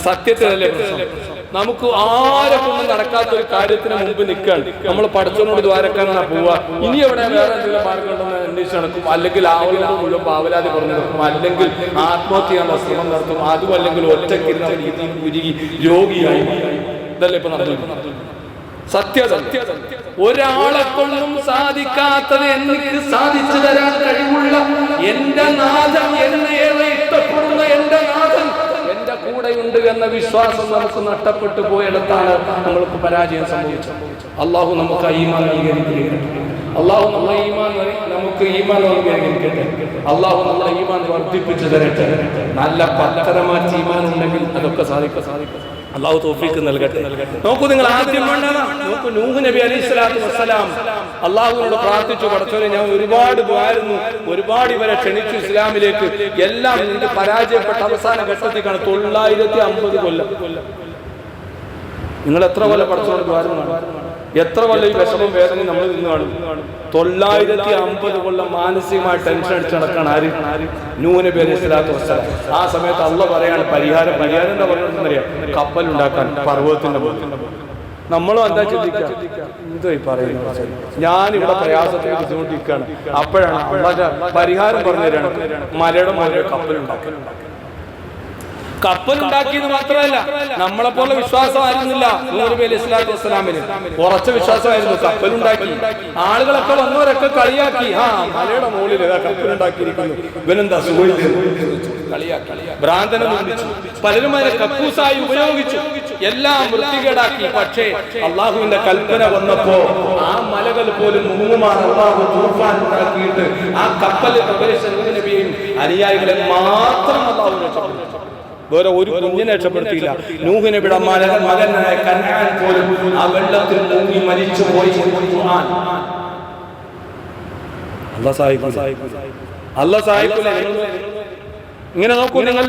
സത്യത്തിലല്ലേ പ്രശ്നം? നമുക്ക് ആരെ കൊണ്ടും നടക്കാത്തൊരു കാര്യത്തിന് മുമ്പ് നിൽക്കാൻ നമ്മൾ പടച്ചവനോട് ദ്വാരക്കാനാണ് പോവുക. ഇനി എവിടെ വേറെ എന്തെങ്കിലും മാർഗമുണ്ടെന്ന് അന്വേഷിച്ച് നടക്കും, അല്ലെങ്കിൽ ആവലോട് മുഴുവൻ പാവലാതി പറഞ്ഞു നടക്കും, അല്ലെങ്കിൽ ആത്മഹത്യ ചെയ്യാനുള്ള ശ്രമം നടത്തും, അതും അല്ലെങ്കിൽ ഒറ്റയ്ക്കിരുന്ന് ഉരുകി രോഗിയായി. ഇതല്ലേ ഇപ്പൊ നടന്നു? സത്യം ഒരാളെ കൊണ്ടും സാധിക്കാത്തത് എനിക്ക് സാധിച്ചു തരാൻ കഴിവുള്ള എന്റെ നാഥൻ, എന്നെ ഏറെ ഇഷ്ടപ്പെടുന്ന എന്റെ നാഥൻ എന്റെ കൂടെയുണ്ട് എന്ന വിശ്വാസം നമുക്ക് നഷ്ടപ്പെട്ടു പോയിടത്താണ് നമ്മൾക്ക് പരാജയം സംഭവിച്ചത്. അള്ളാഹു നമുക്ക് ഈമാൻ നൽകിയിരിക്കട്ടെ. അള്ളാഹു നമ്മളെ നമുക്ക് ഈമാൻ നൽകിയിരിക്കട്ടെ. അള്ളാഹു നമ്മളെ ഈമാൻ വർദ്ധിപ്പിച്ചു തരട്ടെ. നല്ല പത്തരമാറ്റി ഈമാൻ ഉണ്ടെങ്കിൽ അതൊക്കെ സാധിക്കും. അള്ളാഹു തൗഫീഖ് നൽകട്ടെ. നോക്കൂ, നിങ്ങൾ ആദ്യം നോക്കൂ, നൂഹ് നബി അലൈഹിസ്സലാത്തു വസ്സലാം അള്ളാഹുവിനോട് പ്രാർത്ഥിച്ചു, പടച്ചവനെ ഞാൻ ഒരുപാട് പോയായിരുന്നു, ഒരുപാട് ഇവരെ ക്ഷണിച്ചു ഇസ്ലാമിലേക്ക്, എല്ലാം എനിക്ക് പരാജയപ്പെട്ട അവസാന ഘട്ടത്തിലേക്കാണ്. 950 കൊല്ലം. നിങ്ങൾ എത്ര കൊല്ലം പടച്ചവനോട് ദ്വാരം, എത്ര കൊല്ലം ഈ വിഷമം വേദന നമ്മൾ നിന്ന് കാണും? 950 കൊല്ലം മാനസികമായി ടെൻഷൻ അടിച്ച് നടക്കാണ് ആര്? നൂഹ് നബി അലൈഹിസ്സലാത്തു വസ്സലാം. ആ സമയത്ത് അള്ളാഹ് പറയാണ് പരിഹാരം എന്താ പറയുന്നറിയാം? കപ്പലുണ്ടാക്കാൻ പർവ്വതത്തിന്റെ മുകളിൽ. നമ്മളും എന്താ ചിന്തിക്കുക? എന്തോ ഈ പറയുന്നത്, ഞാനിവിടെ പ്രയാസത്തെ ബുദ്ധിമുട്ടിരിക്കുകയാണ്. അപ്പോഴാണ് അള്ളാഹ് പരിഹാരം പറഞ്ഞു തരാണ്, മലയുടെ മുകളിൽ കപ്പലുണ്ടാക്കിയെന്ന് മാത്രമല്ല, നമ്മളെ പോലെ വിശ്വാസമായിരുന്നില്ല നൂഹ് നബി അലൈഹിസ്സലാത്തു വസ്സലാമിന്. ഉറച്ച വിശ്വാസമായിരുന്നു. കപ്പലുണ്ടാക്കി, ആളുകളൊക്കെ വന്നവരൊക്കെ കളിയാക്കി, മലയുടെ മുകളിൽ കപ്പലുണ്ടാക്കിയിരിക്കുന്നു, ഇവനെന്താ കളിയാക്കി, ഭ്രാന്തനെ വിളിച്ചു. പലരും അതിനെ കക്കൂസായി ഉപയോഗിച്ചു, എല്ലാം വൃത്തികേടാക്കി. പക്ഷേ അള്ളാഹുവിന്റെ കൽപ്പന വന്നപ്പോ ആ മലകൾ പോലും മുങ്ങുമാണ്. അള്ളാഹു തൂഫാൻ ഉണ്ടാക്കിയിട്ട് ആ കപ്പലിൽ പ്രവേശിച്ച നൂഹ് നബിയെയും അനുയായികളെ മാത്രം അള്ളാഹു രക്ഷപ്പെടുത്തി. വേറെ ഒരു കുഞ്ഞിനെ രക്ഷപ്പെടുത്തിയില്ല. നൂഹ് നബിയുടെ മകനായ കനാൻ പോലും ആ വെള്ളത്തിൽ മുങ്ങി മരിച്ചു പോയി. അല്ലാഹ് സഹായിക്കില്ല. ഇങ്ങനെ നോക്കൂ നിങ്ങൾ,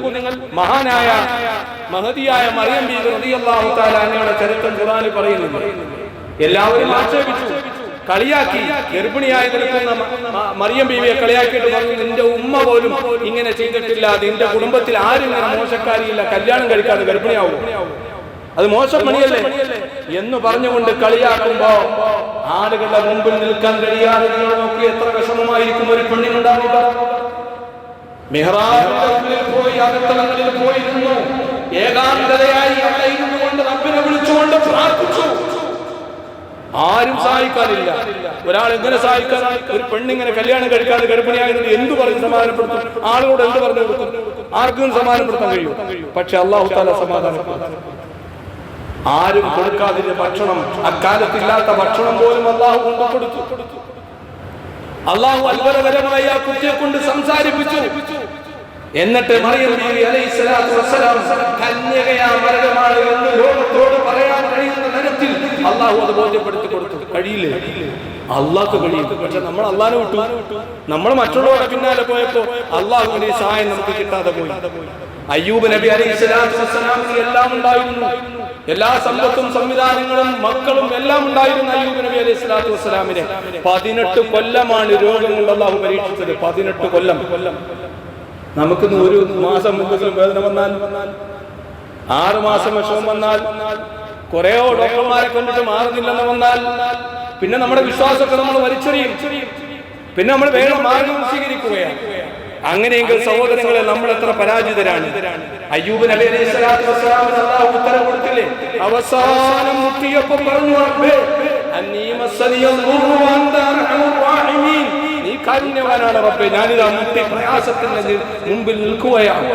മഹാനായ മഹദിയായ മറിയം ബീവി റളിയല്ലാഹു തആല അൻഹയുടെ ചരിത്രം ഖുർആനിൽ പറയുന്നു. എല്ലാവരും ആക്ഷേപിച്ചു, കളിയാക്കി. ഗർഭിണിയായി നിൽക്കുന്ന മറിയം ബീവിയെ കളിയാക്കിയിട്ട് പറഞ്ഞു, നിന്റെ ഉമ്മ പോലും ഇങ്ങനെ ചെയ്തിട്ടില്ല, നിന്റെ കുടുംബത്തിൽ ആരും ഇങ്ങനെ മോശക്കാരിയില്ല, കല്യാണം കഴിക്കാതെ ഗർഭിണിയാവും, അത് മോശം പണിയല്ലേ എന്ന് പറഞ്ഞുകൊണ്ട് കളിയാക്കുമ്പോ ആളുകളുടെ മുമ്പിൽ നിൽക്കാൻ കഴിയാതെ നിങ്ങൾ നോക്കി എത്ര വിഷമമായിരിക്കും ഒരു പെണ്ണിനുണ്ടാവുക. മിഹ്റാബിന്റെ ഉള്ളിൽ പോയി അകത്തളങ്ങളിൽ പോയിരുന്നു, ഏകാന്തതയായി അവിടെ ഇരുന്നു കൊണ്ട് റബ്ബിനെ വിളിച്ചുകൊണ്ട് പ്രാർത്ഥിച്ചു. ആരും സഹായിക്കാനില്ല. ഒരാൾ എങ്ങനെ സഹായിക്കാൻ? ഒരു പെണ്ണിങ്ങനെ കല്യാണം കഴിക്കാതെ ഗർഭിണിയായത് എന്തു പറഞ്ഞ് സമാധാനപ്പെടുത്തും? ആളുകളോട് എന്ത് പറഞ്ഞു കൊടുക്കും? ആർക്കും സമാധാനപ്പെടുത്താൻ കഴിയും? പക്ഷെ അല്ലാഹു തആല സമാധാനപ്പെടുത്തും. ആരും കൊടുക്കാതിരുന്ന ഭക്ഷണം, അക്കാലത്തില്ലാത്ത ഭക്ഷണം പോലും അല്ലാഹു കൊണ്ടുകൊടുത്തു. അല്ലാഹു അത്ഭുതകരമായി ആ കുട്ടിയെ കൊണ്ട് സംസാരിപ്പിച്ചു. എന്നിട്ട് മറിയം ബീവി അലൈഹിസ്സലാത്തു വസ്സലാം കന്യകയാ മരകമാണ് എന്ന് ലോകത്തോട് പറയാൻ കഴിയുന്ന തരത്തിൽ അല്ലാഹു അത് ബോധ്യപ്പെടുത്തി കൊടുത്തു. കഴിയില്ലേ? അള്ളാഹ്ക്ക് കഴിയും. പക്ഷെ നമ്മൾ അള്ളാഹിനെ വിട്ടു, നമ്മൾ മറ്റുള്ളവരുടെ പിന്നാലെ പോയപ്പോ അള്ളാഹുവിന്റെ സഹായം നമുക്ക് കിട്ടാതെ പോയി. അയ്യൂബ് നബി അലൈഹിസ്സലാത്തു വസ്സലാമിന് എല്ലാം ഉണ്ടായിരുന്നു, എല്ലാ സമ്പത്തും സംവിധാനങ്ങളും മക്കളും എല്ലാം ഉണ്ടായിരുന്നു. അയ്യൂബ് നബി അലൈഹിസ്സലാത്തു വസ്സലാമിനെ 18 കൊല്ലമാണ് രോഗം കൊണ്ട് അള്ളാഹു പരീക്ഷിച്ചത്. 18 കൊല്ലം. നമുക്ക് ഒരു മാസം എന്തെങ്കിലും വേദന വന്നാൽ, 6 മാസം വിഷമം വന്നാൽ, കുറെ ഡോക്ടർമാരെ കൊണ്ടിട്ട് മാറുന്നില്ലെന്ന് വന്നാൽ, പിന്നെ നമ്മുടെ വിശ്വാസമൊക്കെ നമ്മൾ വലിച്ചെറിയും, പിന്നെ നമ്മൾ വേറെ മാർഗം സ്വീകരിക്കുകയാണ്. അങ്ങനെയെങ്കിൽ സഹോദരങ്ങളെ, നമ്മൾ എത്ര പരാജിതരാണ്. അയ്യൂബ് നബി അലൈഹിസ്സലാത്തു വസ്സലാമിന് അല്ലാഹു ഉത്തരം കൊടുത്തില്ലേ? അവസാനം മുട്ടിയപ്പോൾ പറഞ്ഞു, റബ്ബേ അന്നീ മസ്സനിയൽ ദുർറു വഅൻത അർഹമുർ റഹീമീൻ, നീ കാരുണ്യവാനാണ് റബ്ബേ, ഞാനിതാ മുട്ടി പ്രയാസത്തിന്റെ മുമ്പിൽ നിൽക്കുകയാണ്,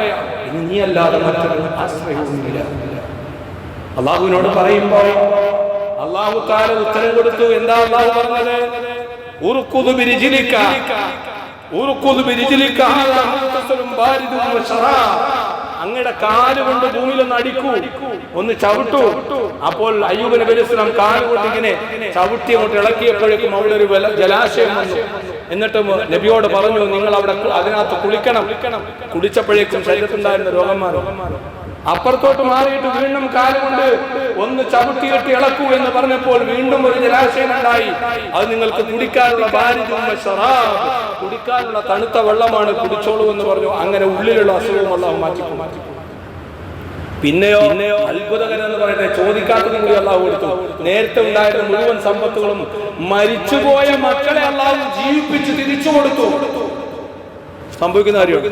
ഇനി നീ അല്ലാതെ മറ്റൊരു ആശ്രയവുമില്ല. അള്ളാഹുവിനോട് പറയുമ്പോൾ അല്ലാഹു തആല ഉത്തരം കൊടുത്തു. എന്താ അല്ലാഹു പറഞ്ഞത്? ഉർഖുദ് ബിരിജ്ലിക ഹാദാ മുഗ്തസലും ബാരിദുൻ വശറാബ്, അങ്ങയുടെ കാല് കൊണ്ട് ഭൂമിയിലൊന്ന് അടിക്കൂ, ഒന്ന് ചവിട്ടു. അപ്പോൾ അയ്യൂബ് നബി അലൈഹി സ്വലാം കാല് കൊണ്ട് ഇങ്ങനെ ചവിട്ടി അങ്ങോട്ട് ഇളക്കിയപ്പോഴേക്കും അവിടെ ഒരു ജലാശയം വന്നു. എന്നിട്ട് നബിയോട് പറഞ്ഞു, നിങ്ങൾ അവിടെ അതിനകത്ത് കുളിക്കണം. കുളിച്ചപ്പോഴേക്കും ശരീരത്തുണ്ടായിരുന്ന രോഗം മാറി. അപ്പുറത്തോട്ട് മാറിയിട്ട് വീണ്ടും കാലുകൊണ്ട് ഒന്ന് ചവിട്ടിയിട്ട് ഇളക്കൂ എന്ന് പറഞ്ഞപ്പോൾ വീണ്ടും ഒരു ജലാശയം ഉണ്ടായി. അത് നിങ്ങൾക്ക് കുടിക്കാനുള്ള കുടിക്കാനുള്ള തണുത്ത വെള്ളമാണ്, കുടിച്ചോളൂ എന്ന് പറഞ്ഞു. അങ്ങനെ ഉള്ളിലുള്ള അസുഖം അല്ലാഹു മാറ്റി. പിന്നെയോ അത്ഭുതകരം എന്ന് പറയട്ടെ, ചോദിക്കാത്തതും കൂടി അള്ളാഹു കൊടുത്തു. നേരത്തെ ഉണ്ടായിരുന്ന മുഴുവൻ സമ്പത്തുകളും മരിച്ചുപോയ മക്കളെ അള്ളാഹു ജീവിപ്പിച്ച് തിരിച്ചു കൊടുത്തു. സംഭവിക്കുന്ന കാര്യം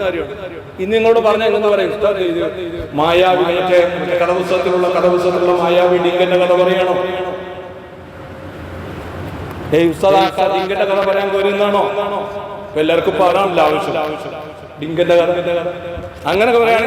ഇന്ന് നിങ്ങളോട് പറഞ്ഞ എന്ന് പറയും, മായാവി മറ്റേ കഥപുസ്തകത്തിലുള്ള മായാവി ഡിങ്കന്റെ കഥ പറയണോ? ഡിങ്കന്റെ കഥ പറയാൻ കോരുന്നാണോ? എല്ലാവർക്കും പറയാനുള്ള ആവശ്യം ഡിങ്കന്റെ കഥ അങ്ങനെ പറയുകയാണെങ്കിൽ